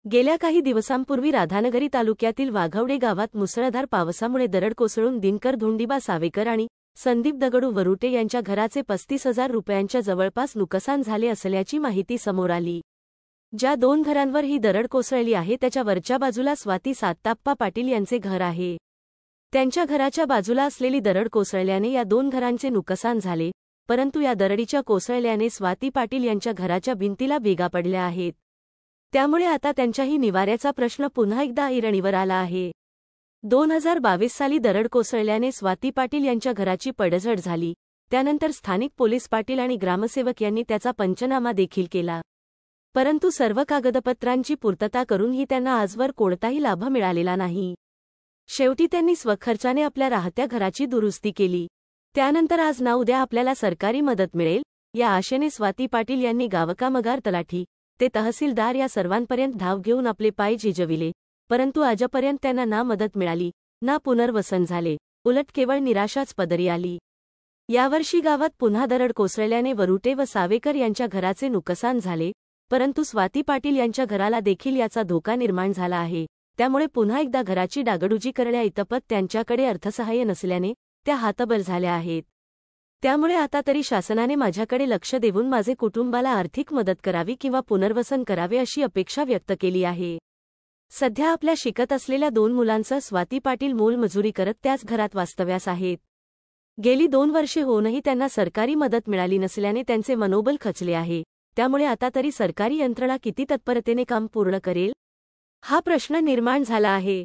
गेल्या काही दिवसांपूर्वी राधानगरी तालुक्यातील वाघवडे गावात मुसळधार पावसामुळे दरड कोसळून दिनकर धोंडीबा सावेकर आणि संदीप दगडू वरुटे यांच्या घराचे 35,000 रुपयांच्या जवळपास नुकसान झाले असल्याची माहिती समोर आली. ज्या 2 घरांवर ही दरड कोसळली आहे त्याच्या वरच्या बाजूला स्वाती साताप्पा पाटील यांचे घर आहे. त्यांच्या घराच्या बाजूला असलेली दरड कोसळल्याने या 2 घरांचे नुकसान झाले, परंतु या दरडीच्या कोसळल्याने स्वाती पाटील यांच्या घराच्या भिंतीला भेगा पडल्या आहेत. त्यामुळे आता त्यांच्याही निवाऱ्याचा प्रश्न पुन्हा एकदा ऐरणीवर आला आहे. 2022 साली दरड कोसळल्याने स्वाती पाटील यांच्या घराची पडझड झाली. त्यानंतर स्थानिक पोलीस पाटील आणि ग्रामसेवक यांनी त्याचा पंचनामा देखील केला, परंतु सर्व कागदपत्रांची पूर्तता करूनही त्यांना आजवर कोणताही लाभ मिळालेला नाही. शेवटी त्यांनी स्वखर्चाने आपल्या राहत्या घराची दुरुस्ती केली. त्यानंतर आज ना उद्या आपल्याला सरकारी मदत मिळेल या आशेने स्वाती पाटील यांनी गावकामगार, तलाठी ते तहसीलदार या सर्वांपर्यंत धाव घेऊन आपले पाय झिजविले, परंतु आजपर्यंत त्यांना ना मदत मिळाली ना पुनर्वसन झाले, उलट केवळ निराशाच पदरी आली. यावर्षी गावात पुन्हा दरड कोसळल्याने वरुटे व सावेकर यांच्या घराचे नुकसान झाले, परंतु स्वाती पाटील यांच्या घराला देखील याचा धोका निर्माण झाला आहे. त्यामुळे पुन्हा एकदा घराची डागडुजी करण्याइतपत त्यांच्याकडे अर्थसहाय्य नसल्याने त्या हातबल झाल्या आहेत. त्यामुळे आता तरी शासनाने माझ्याकडे लक्ष देऊन माझे कुटुंबाला आर्थिक मदत करावी किंवा पुनर्वसन करावे अशी अपेक्षा व्यक्त केली आहे. सध्या आपल्या शिकत असलेल्या 2 मुलांसह स्वाती पाटील मोलमजुरी करत त्याच घरात वास्तव्यास आहेत. गेली 2 वर्षे होऊनही त्यांना सरकारी मदत मिळाली नसल्याने त्यांचे मनोबल खचले आहे. त्यामुळे आता तरी सरकारी यंत्रणा किती तत्परतेने काम पूर्ण करेल हा प्रश्न निर्माण झाला आहे.